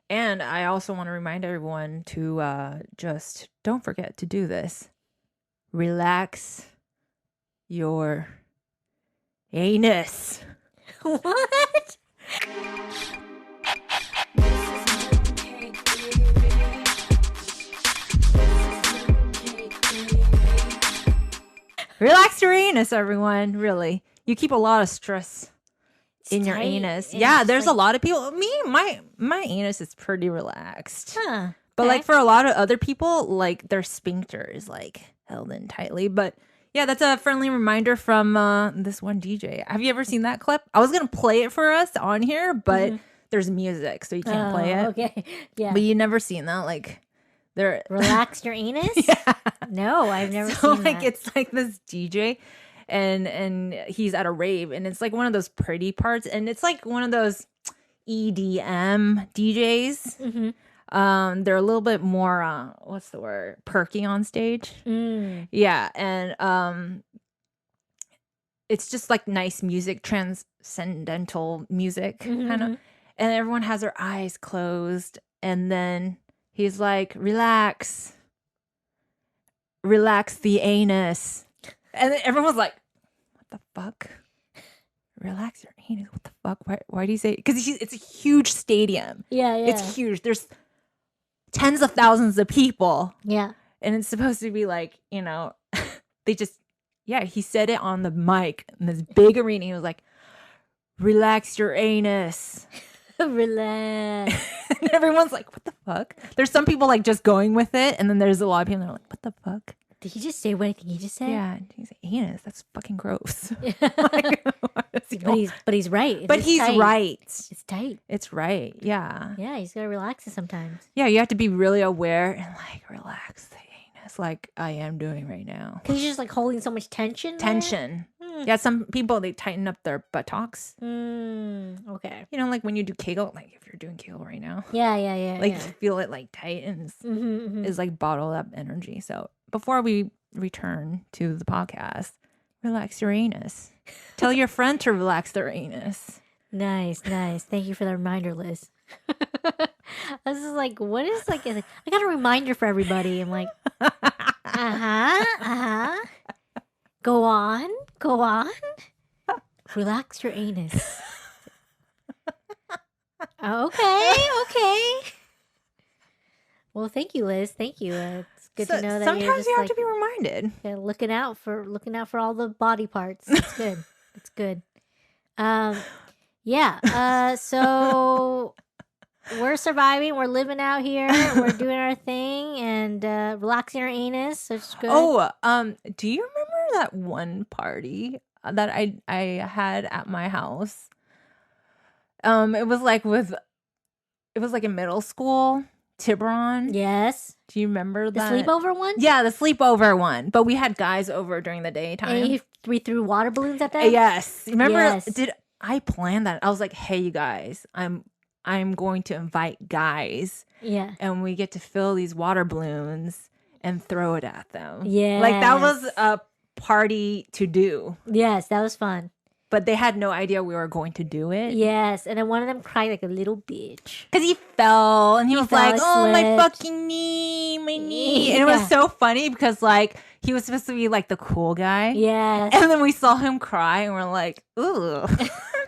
And I also want to remind everyone to just don't forget to do this. Relax your anus. What? Relax your anus, everyone. Really. You keep a lot of stress in your tight, anus. and Yeah, it's there's like- a lot of people. My anus is pretty relaxed. Huh. But okay. like for a lot of other people, like their sphincter is like held in tightly. But yeah, that's a friendly reminder from this one DJ. Have you ever seen that clip? I was gonna play it for us on here, but there's music, so you can't play it. Okay. Yeah. But you never seen that, like they're Relax your anus? yeah. No, I've never So seen like that. it's like this DJ and he's at a rave and it's like one of those pretty parts and it's like one of those EDM DJs. Mm-hmm. They're a little bit more what's the word? Perky on stage. Mm. Yeah, and it's just like nice music, transcendental music kind of. Mhm. And everyone has their eyes closed and then he's like, relax the anus. And then everyone's like, what the fuck? Relax your anus. What the fuck? Why do you say? Because it's a huge stadium. Yeah, yeah. It's huge. There's tens of thousands of people. Yeah. And it's supposed to be like, they just, he said it on the mic in this big arena. He was like, relax your anus. Relax. And everyone's like, what the fuck? There's some people like just going with it. And then there's a lot of people that are like, what the fuck? Did he just say what I think he just said? Yeah. And he's like, anus, that's fucking gross. But he's right. It But is he's tight. right. It's tight. It's right. Yeah. Yeah, he's gotta relax it sometimes. Yeah. You have to be really aware and like relax the anus like I am doing right now. Because he's just like holding so much tension. there? Tension. Yeah. Some people, they tighten up their buttocks. Okay. Like when you do Kegel, like if you're doing Kegel right now, Yeah. like you feel it like tight and is like bottled up energy. So before we return to the podcast, relax your anus. Tell your friend to relax their anus. Nice. Thank you for the reminder, Liz. I was just like, what is like? I got a reminder for everybody. I'm like, Go on. Relax your anus. Okay. Well, thank you, Liz. Thank you. It's good to know that sometimes you're just you have like to be reminded. looking out for all the body parts. It's good. It's good. Yeah. So we're surviving. We're living out here. We're doing our thing and relaxing our anus. So it's good. Oh, do you remember that one party that I had at my house? It was like in middle school, Tiburon. Yes. Do you remember The that? sleepover one? Yeah, the sleepover one. But we had guys over during the daytime. And we threw water balloons at them? Yes. Remember? Yes. Did I plan that? I was like, hey, you guys, I'm going to invite guys. Yeah. And we get to fill these water balloons and throw it at them. Yeah. Like that was a party to do. Yes, that was fun. But they had no idea we were going to do it. Yes. And then one of them cried like a little bitch. Because he fell and he was fell, like, oh, my slipped. fucking knee, my knee. And it was so funny because like he was supposed to be like the cool guy. Yes. And then we saw him cry and we're like, ooh.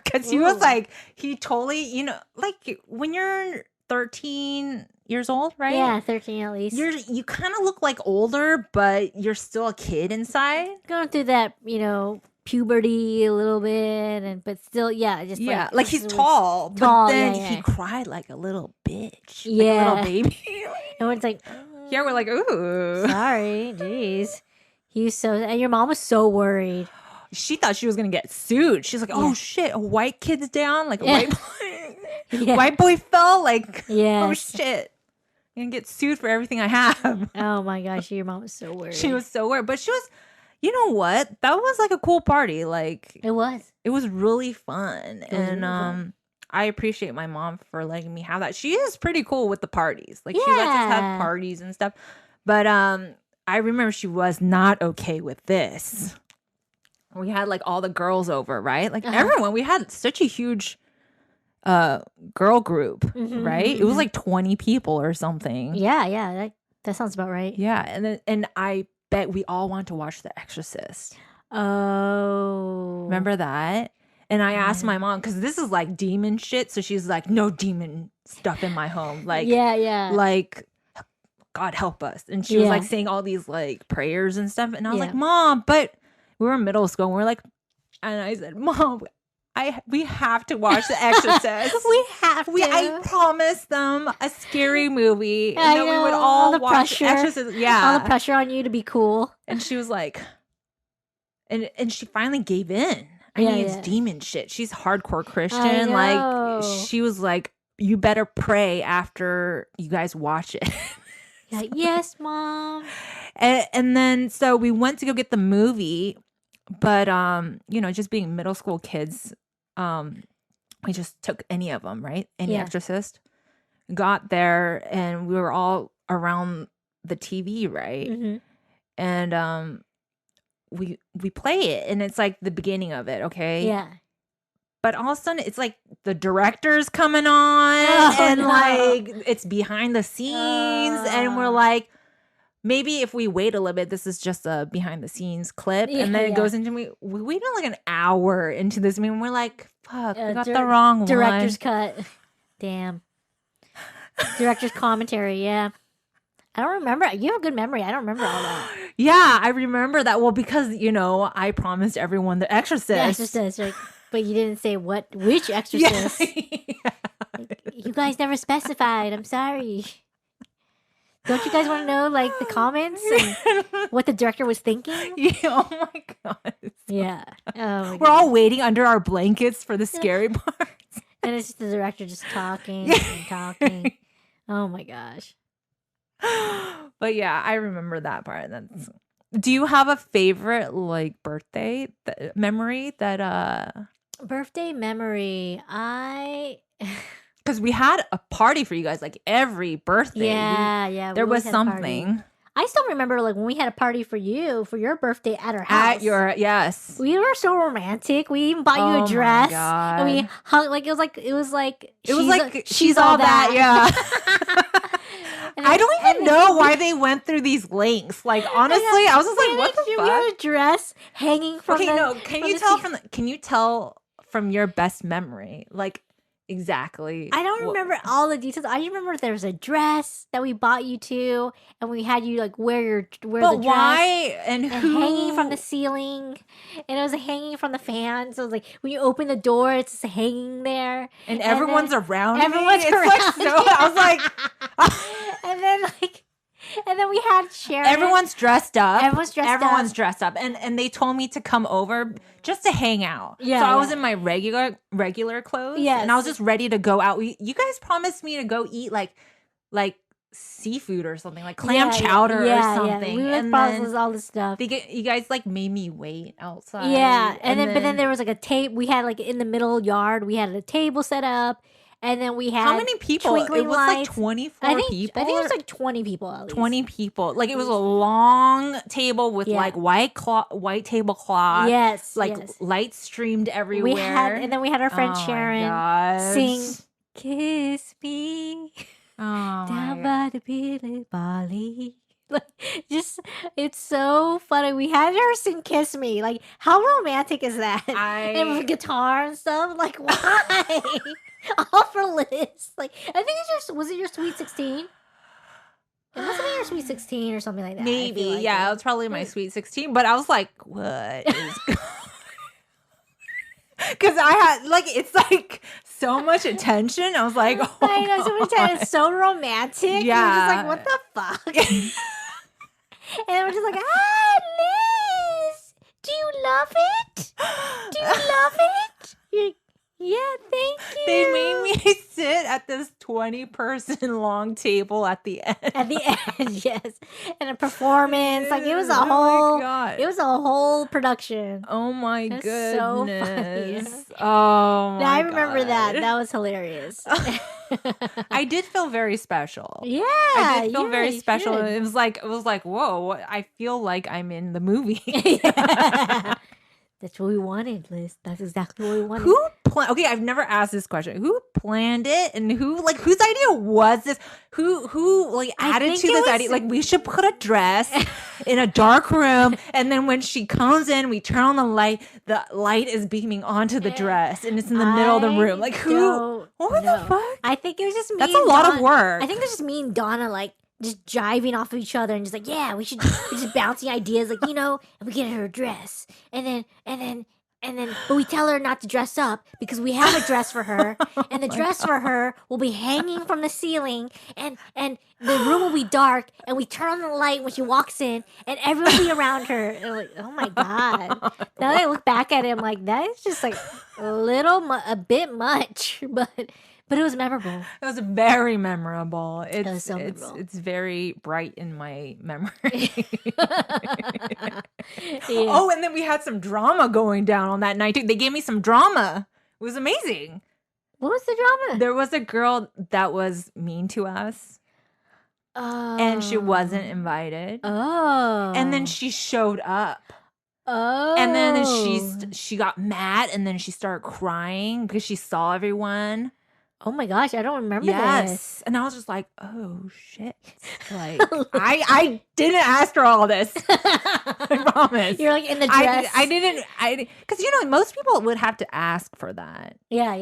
Because he was Ooh. like, he totally, like when you're 13 years old, right? Yeah, 13 at least. You kind of look like older, but you're still a kid inside. Going through that, puberty a little bit, but still, just Like he's tall, but Tall, then yeah. he cried like a little bitch, like Yeah. a little baby. Everyone's like, Yeah, we're like, ooh. sorry, jeez. And your mom was so worried. She thought she was gonna get sued. She's like, oh shit, a white kid's down, like a Yeah. white boy, Yeah. white boy fell, like oh Yes. shit, I'm gonna get sued for everything I have. Oh my gosh, your mom was so worried. She was so worried, but she was, you know what? That was like a cool party. Like It was. it was really fun, was and really fun. I appreciate my mom for letting me have that. She is pretty cool with the parties. Like she lets us have Yeah. parties and stuff. But I remember she was not okay with this. We had like all the girls over, right? Like everyone. We had such a huge girl group, Mhm, right? mhm, It was mhm. like 20 people or something. Yeah, that sounds about right. Yeah, and I bet we all want to watch The Exorcist. Oh. Remember that? And I asked Yeah. my mom, because this is like demon shit. So she's like, no demon stuff in my home. Like, Yeah. like God help us. And she was like Yeah. saying all these like prayers and stuff. And I was Yeah. like, Mom, but we were in middle school. And we're like, and I said, Mom, we have to watch The Exorcist. We have to. I promised them a scary movie. I And then we would know, all all the watch pressure. Exorcist. Yeah. All the pressure on you to be cool. And she was like, and she finally gave in. I Yeah, mean, it's yeah. demon shit. She's hardcore Christian. I know. Like, she was like, you better pray after you guys watch it. Like, yes, Mom. And then, so we went to go get the movie, but, just being middle school kids, we just took any of them, right? Any Yeah. Exorcist. Got there, and we were all around the TV, right? Mm-hmm. And, we play it, and it's like the beginning of it, okay? Yeah. But all of a sudden, it's like the director's coming on, and no. like it's behind the scenes, and we're like, maybe if we wait a little bit, this is just a behind the scenes clip, and then it goes into we waited like an hour into this movie, and we're like, fuck, we got the wrong director's one. cut. Damn. Director's commentary. Yeah. I don't remember. You have a good memory. I don't remember all that. Yeah, I remember that. Well, because I promised everyone The Exorcist. The Exorcist, right? But you didn't say which Exorcist. Yeah. Like, you guys never specified. I'm sorry. Don't you guys want to know like the comments and what the director was thinking? Yeah, oh my god. Yeah. Oh, we're all waiting under our blankets for the scary parts. And it's just the director just talking and talking. Oh my gosh. But yeah, I remember that part. Do you have a favorite like birthday memory that Birthday memory. because we had a party for you guys like every birthday. Yeah. There we was always had a party. something. I still remember like when we had a party for you for your birthday at our house. At your yes. We were so romantic. We even bought you Oh a my dress. God. And we hung like it was like she's all that, yeah. I don't even know why they went through these lengths. Like honestly, I was just like, what the fuck? We had a dress hanging from Can you tell from your best memory? Like exactly. I don't remember all the details. I just remember there was a dress that we bought you to, and we had you like wear the dress. But why and who? Hanging from the ceiling, and it was hanging from the fan. So it was like when you open the door, it's just hanging there, and everyone's around. Everyone's me. around. It's like, so I was like, and then we had Sharon. Everyone's dressed up. Everyone's dressed up. And they told me to come over just to hang out. Yeah. So I was in my regular clothes. Yes. And I was just ready to go out. You guys promised me to go eat like seafood or something, like clam chowder or something. Yeah. We went all this stuff. You guys like made me wait outside. Yeah. But then there was like a table. We had like in the middle yard, we had a table set up. And then we had how many people? It was lights. like 24 people. I think it was like 20 people at least. 20 people. Like it was a long table with like white tablecloth. Yes. Like lights streamed everywhere. And then we had our friend Sharon sing "Kiss Me" down by the Billy Bali. Like, it's so funny. We had her sing "Kiss Me." Like, how romantic is that? And with guitar and stuff. Like, why? All for Liz. Like, I think was it your Sweet 16? It must have been your Sweet 16 or something like that. Maybe, like yeah, it was probably my Sweet 16. But I was like, what is because I had like it's like so much attention. I was like, oh, I know, so much attention. It's so romantic. Yeah, we're just like, what the fuck? And we're just like, Liz, do you love it? Do you love it? Yeah, thank you. They made me sit at this 20-person long table at the end. At the end, yes. And a performance. Like it was a whole production. Oh my goodness. So funny. Oh my I remember that. That was hilarious. I did feel very special. Yeah. I did feel very special. Should. It was like, whoa, I feel like I'm in the movie. That's what we wanted, Liz. That's exactly what we wanted. Okay, I've never asked this question. Who planned it, and whose idea was this? Who added to this idea? Like, we should put a dress in a dark room, and then when she comes in, we turn on the light. The light is beaming onto the dress, and it's in the middle of the room. Like, who? What the fuck? I think it was just me. That's a lot of work. I think it's just me and Donna, like, just jiving off of each other and just like, yeah, we should just bouncing ideas, like, and we get her a dress, and then but we tell her not to dress up because we have a dress for her, and the dress for her will be hanging from the ceiling, and the room will be dark, and we turn on the light when she walks in, and everyone will be around her. And I'm like, oh my god! Now that I look back at it, I'm like, that is just like a bit much, but it was memorable. It was very memorable. It was so memorable. It's very bright in my memory. Oh, and then we had some drama going down on that night too. They gave me some drama. It was amazing. What was the drama? There was a girl that was mean to us. Oh. And she wasn't invited. Oh. And then she showed up. Oh. And then she got mad, and then she started crying because she saw everyone. Oh my gosh, I don't remember this. And I was just like, oh shit. Like, I didn't ask her all this. I promise. You're like in the dress. I didn't, because most people would have to ask for that. Yeah.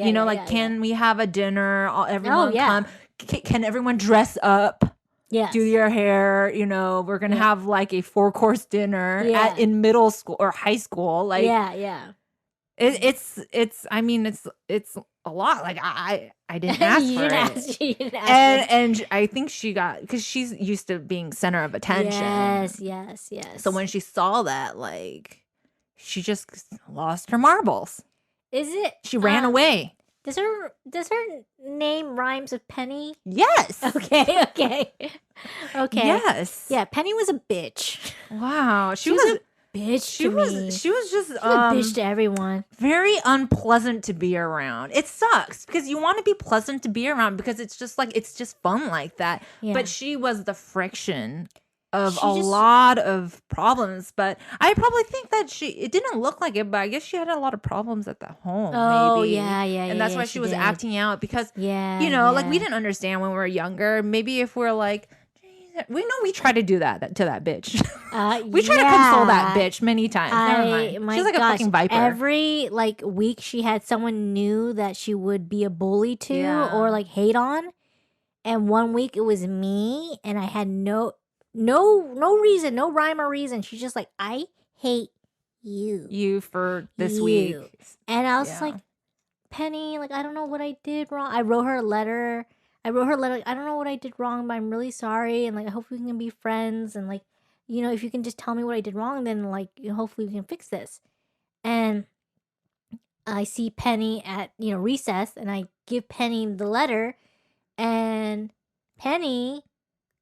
Can we have a dinner? Everyone come. Can everyone dress up? Yes. Do your hair, we're going to have like a 4-course dinner in middle school or high school. Like, yeah. It's a lot. Like, I didn't ask for it. You didn't ask and I think she got, because she's used to being center of attention. Yes. So when she saw that, like, she just lost her marbles. Is it? She ran away. Does her name rhymes with Penny? Yes. Okay. Yes. Yeah, Penny was a bitch. She was a bitch. She was just a bitch to everyone. Very unpleasant to be around. It sucks because you want to be pleasant to be around because it's just fun like that. Yeah. But she was the friction of lot of problems. But I probably think that it didn't look like it, but I guess she had a lot of problems at the home. Oh, maybe. yeah. And that's why she was acting out because, like we didn't understand when we were younger. Maybe if we're like, we try to do that to that bitch. We try to console that bitch many times. Never mind. She's like a fucking viper. Every week she had someone new that she would be a bully to or like hate on. And one week it was me, and I had no reason, no rhyme or reason. She's just like, I hate you for this week. And I was like, Penny, like, I don't know what I did wrong. I wrote her a letter. I don't know what I did wrong, but I'm really sorry. And like, I hope we can be friends. And like, if you can just tell me what I did wrong, then like, hopefully we can fix this. And I see Penny at, recess, and I give Penny the letter, and Penny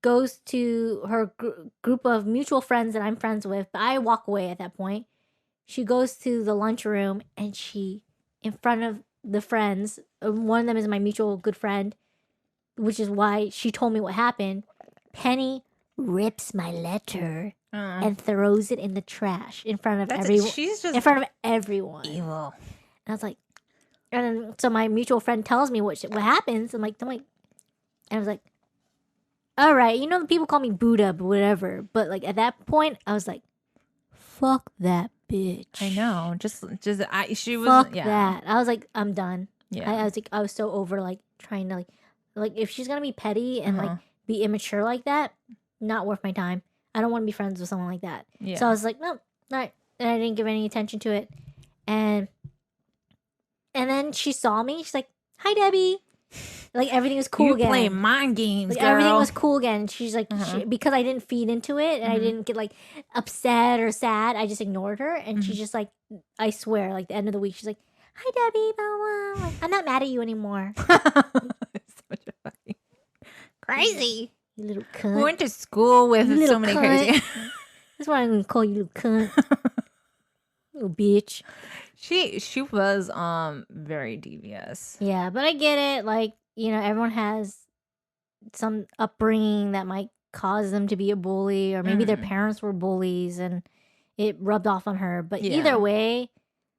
goes to her group of mutual friends that I'm friends with, but I walk away at that point. She goes to the lunchroom, and she, in front of the friends, one of them is my mutual good friend, which is why she told me what happened. Penny rips my letter and throws it in the trash in front of everyone. She's just in front of everyone. Evil. And I was like, and so my mutual friend tells me what happens. And I was like, all right, the people call me Buddha, but whatever. But like at that point, I was like, fuck that bitch. I know. She was. Fuck that. I was like, I'm done. Yeah. I was so over like trying to like if she's gonna be petty and like be immature like that, not worth my time. I don't want to be friends with someone like that. Yeah. So I was like, no, not. And I didn't give any attention to it. And then she saw me. She's like, hi, Debbie. Like everything was cool again. You playing mind games, like girl. Everything was cool again. She's like, because I didn't feed into it and I didn't get like upset or sad. I just ignored her, and she just like, I swear, like the end of the week, she's like, hi, Debbie, blah, blah. I'm not mad at you anymore. Such a fucking crazy, you little cunt. We went to school with so many crazy. That's why I'm gonna call you little cunt, little bitch. She was very devious. Yeah, but I get it. Like, everyone has some upbringing that might cause them to be a bully, or maybe their parents were bullies and it rubbed off on her. But either way,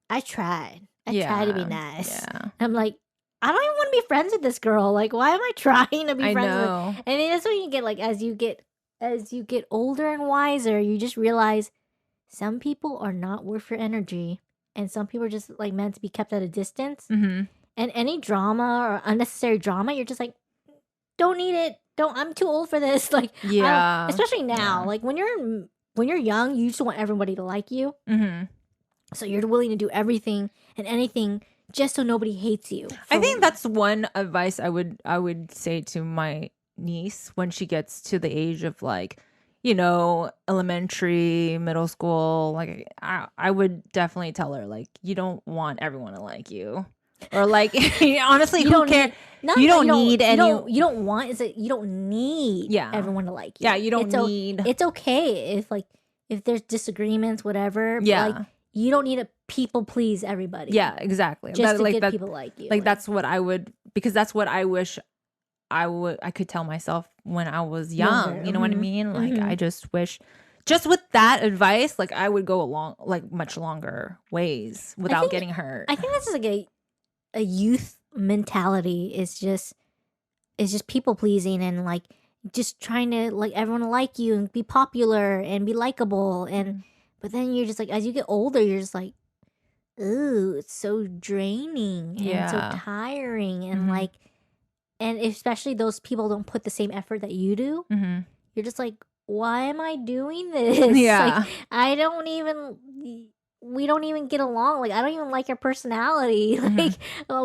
I tried to be nice. Yeah. I'm like, I don't even want to be friends with this girl. Like, why am I trying to be friends with her? And then that's what you get, like, as you get older and wiser, you just realize some people are not worth your energy, and some people are just like meant to be kept at a distance. Mm-hmm. And any drama or unnecessary drama, you're just like, don't need it. I'm too old for this. Like, especially now, like when you're young, you just want everybody to like you. Mm-hmm. So you're willing to do everything and anything just so nobody hates you. I think that's one advice I would say to my niece when she gets to the age of like, elementary, middle school. Like I would definitely tell her, like, you don't want everyone to like you. Or like, honestly, who cares? You don't need any. You don't want is that you don't need everyone to like you. Yeah, you don't need. It's okay if there's disagreements, whatever. Yeah, like, you don't need to people please everybody. Yeah, exactly. Just to get people like you. Like that's what I would, because that's what I wish I could tell myself when I was young. You know what I mean? Like I just wish. Just with that advice, like I would go along like much longer ways without getting hurt. I think this is like a youth mentality is just people pleasing and like just trying to like everyone to like you and be popular and be likable, and but then you're just like, as you get older, you're just like, ooh, it's so draining and so tiring, and like, and especially those people don't put the same effort that you do. You're just like, why am I doing this? Yeah, like, we don't even get along. Like, I don't even like your personality. Like,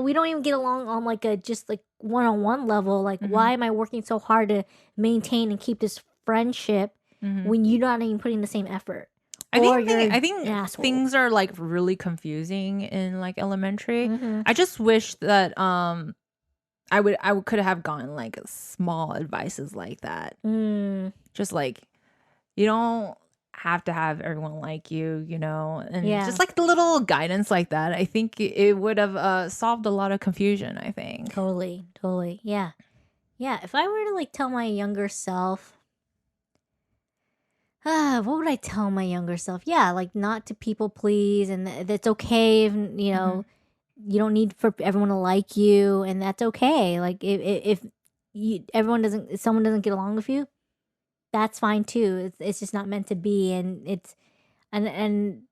we don't even get along on like a just like one-on-one level. Like, why am I working so hard to maintain and keep this friendship when you're not even putting the same effort? I think things are like really confusing in like elementary. I just wish that I could have gotten like small advices like that. Just like, you don't have to have everyone like you, and just like the little guidance like that. I think it would have solved a lot of confusion. I think totally, yeah. If I were to like tell my younger self, what would I tell my younger self? Yeah, like not to people please, and that's okay if you don't need for everyone to like you, and that's okay. Like if someone doesn't get along with you, that's fine too. It's just not meant to be, and and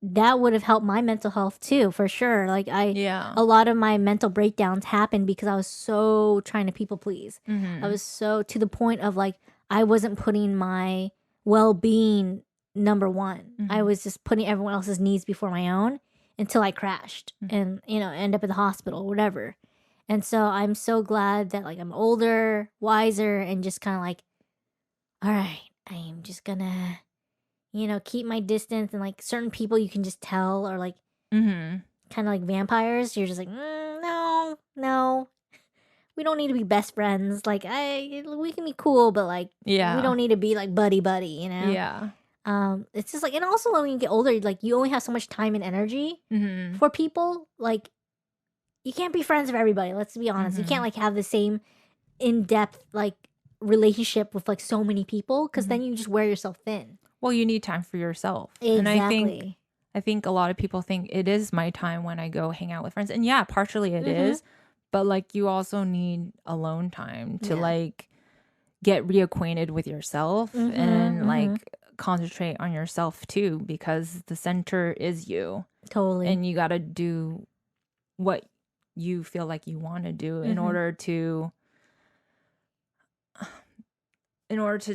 that would have helped my mental health too, for sure. Like a lot of my mental breakdowns happened because I was so trying to people please. I was so to the point of like I wasn't putting my well-being number one. I was just putting everyone else's needs before my own until I crashed and end up in the hospital or whatever. And so I'm so glad that like I'm older, wiser, and just kind of like, all right, I am just gonna, keep my distance. And like certain people you can just tell are like kind of like vampires. You're just like, no, we don't need to be best friends. Like we can be cool, but like we don't need to be like buddy, Yeah. It's just like, and also when you get older, like you only have so much time and energy for people. Like you can't be friends with everybody. Let's be honest. You can't like have the same in-depth like relationship with like so many people, because then you just wear yourself thin. Well, you need time for yourself. Exactly. And I think a lot of people think it is my time when I go hang out with friends, and yeah, partially it is, but like you also need alone time to like get reacquainted with yourself and like concentrate on yourself too, because the center is you. Totally. And you got to do what you feel like you want to do in order to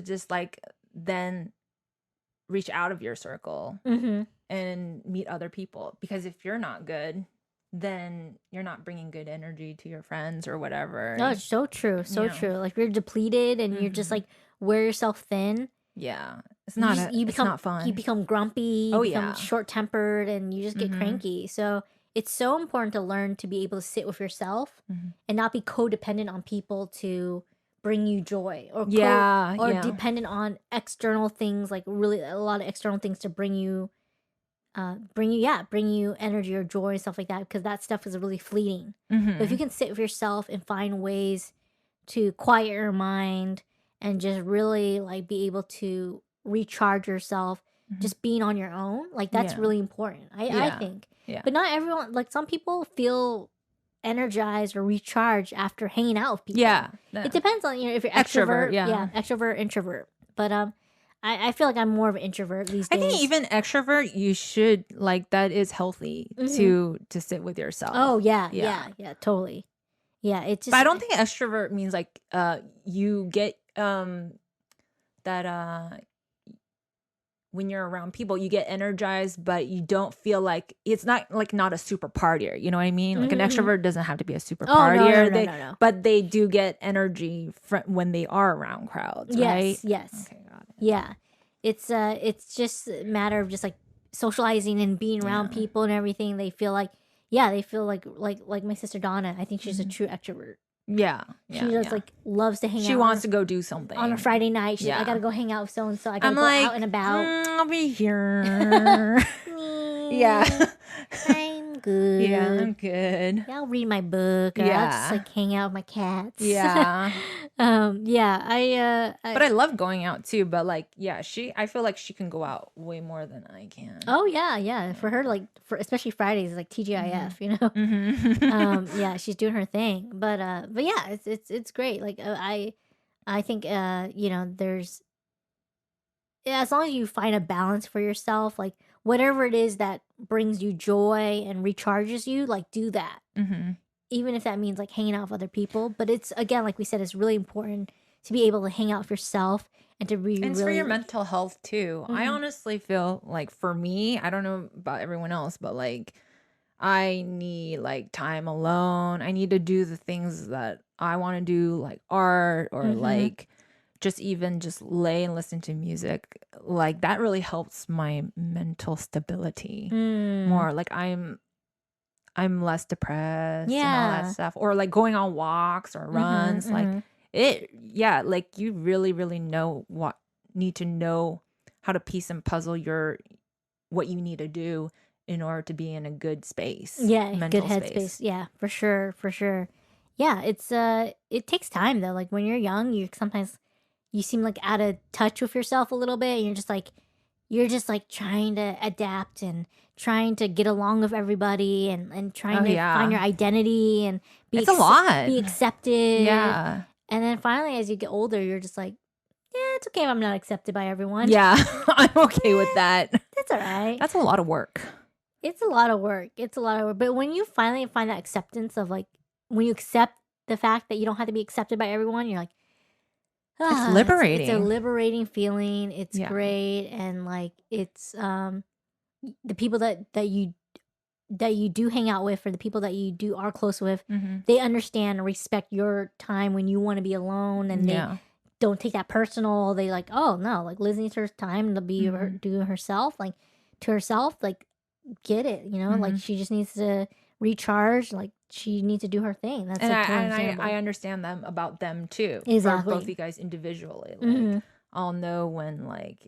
just like then reach out of your circle and meet other people. Because if you're not good, then you're not bringing good energy to your friends or whatever. No, it's so true. So true. Like you're depleted and you're just like wear yourself thin. Yeah. It's not fun. You become grumpy, you become short-tempered, and you just get cranky. So it's so important to learn to be able to sit with yourself and not be codependent on people to bring you joy, or dependent on external things, like really a lot of external things to bring you energy or joy and stuff like that, because that stuff is really fleeting. But if you can sit with yourself and find ways to quiet your mind and just really like be able to recharge yourself, just being on your own. Like that's really important. I think. Yeah. But not everyone. Like some people feel energized or recharged after hanging out with people. Yeah. It depends on if you're extrovert. Extrovert, introvert. But I feel like I'm more of an introvert these days. I think even extrovert, you should like that is healthy to sit with yourself. Oh yeah, totally. Yeah, it's just. But I don't think extrovert means like you get that when you're around people you get energized, but you don't feel like it's not a super partier. You know what I mean? Like an extrovert doesn't have to be a super partier. No. But they do get energy when they are around crowds. Right? Yes. Okay, got it. Yeah, it's just a matter of just like socializing and being around people and everything. They feel like my sister Donna. I think she's a true extrovert. Yeah, she just like loves to hang out. She wants to go do something on a Friday night. She's like, I gotta go hang out with so and so. I gotta go out and about. I'll be here. Yeah. I'm good. Yeah, I'm good. Yeah, I'll read my book. Or I'll just like hang out with my cats. Yeah. Yeah. But I love going out too. But like, yeah, I feel like she can go out way more than I can. Oh yeah. For her, like, especially Fridays, like TGIF, you know. Yeah, she's doing her thing. But yeah, it's great. Like I think there's, as long as you find a balance for yourself, like whatever it is that brings you joy and recharges you, like do that. Even if that means like hanging out with other people. But it's, again, like we said, it's really important to be able to hang out with yourself and to be and it's really, for your mental health too. I honestly feel like for me, I don't know about everyone else, but like I need like time alone. I need to do the things that I want to do, like art or like just lay and listen to music. Like that really helps my mental stability more. Like I'm less depressed and all that stuff. Or like going on walks or runs. Like like you really, really need to know how to piece and puzzle what you need to do in order to be in a good space. Yeah, mental good headspace. Yeah, for sure. Yeah, it takes time though. Like when you're young, you seem like out of touch with yourself a little bit. And you're just like trying to adapt and trying to get along with everybody and trying to find your identity and be a lot. Be accepted. Yeah. And then finally, as you get older, you're just like, yeah, it's okay if I'm not accepted by everyone. Yeah, I'm okay with that. That's all right. That's a lot of work. It's a lot of work. But when you finally find that acceptance of like, when you accept the fact that you don't have to be accepted by everyone, you're like, it's liberating. It's a liberating feeling. It's great. And like, it's the people that you do hang out with, or the people that you are close with, they understand and respect your time when you want to be alone, and they don't take that personal. They like, oh no, like Liz needs her time to be do herself, like to herself, like get it, like she just needs to recharge, like she needs to do her thing. That's I understand them about them too. Exactly. For both you guys individually, like I'll know when like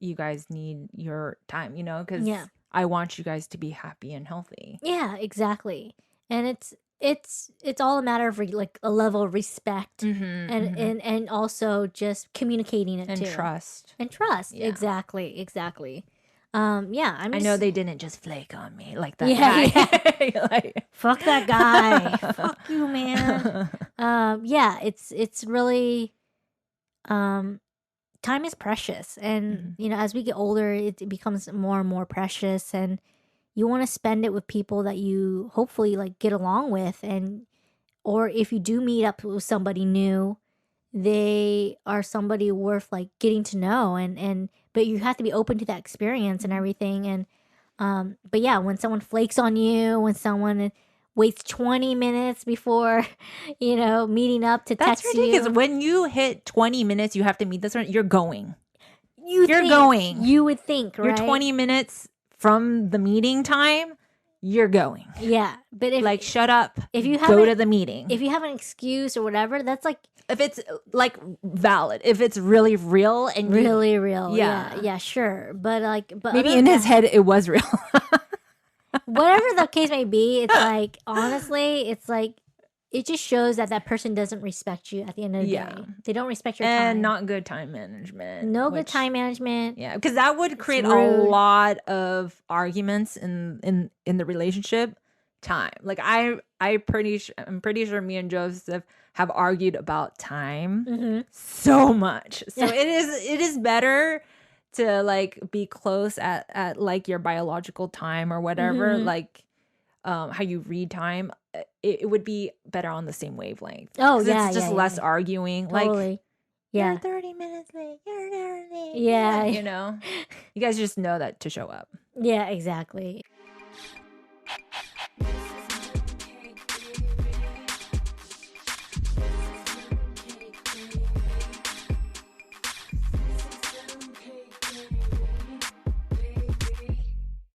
you guys need your time, because I want you guys to be happy and healthy. Yeah, exactly. And it's all a matter of like a level of respect and also just communicating it and too. Trust. Yeah. Exactly. I know they didn't just flake on me like that guy. Yeah. Like, fuck that guy. Fuck you, man. It's really time is precious, and as we get older, it becomes more and more precious, and you want to spend it with people that you hopefully like get along with, or if you do meet up with somebody new, they are somebody worth like getting to know, but you have to be open to that experience and everything. And but yeah, when someone flakes on you, when someone waits 20 minutes before meeting up to text you. That's ridiculous. When you hit 20 minutes, you have to meet this one, you're going. You're going. You would think, right? You're 20 minutes from the meeting time, you're going. Yeah, but if like shut up, if you go to the meeting. If you have an excuse or whatever, that's like, if it's like valid, if it's really real and really real, yeah, sure. But maybe in his head it was real. Whatever the case may be, it's like, honestly, it's like it just shows that person doesn't respect you at the end of the day. They don't respect your time. And not good time management. No good time management. Yeah, because that would create a lot of arguments in the relationship. Time. Like I'm pretty sure me and Joseph have argued about time so much. So it is better to like be close at like your biological time or whatever, like how you read time. It would be better on the same wavelength. Oh yeah, it's just less arguing. Totally. Like you're 30 minutes late. You're 30. Yeah, you know, you guys just know that to show up. Yeah, exactly.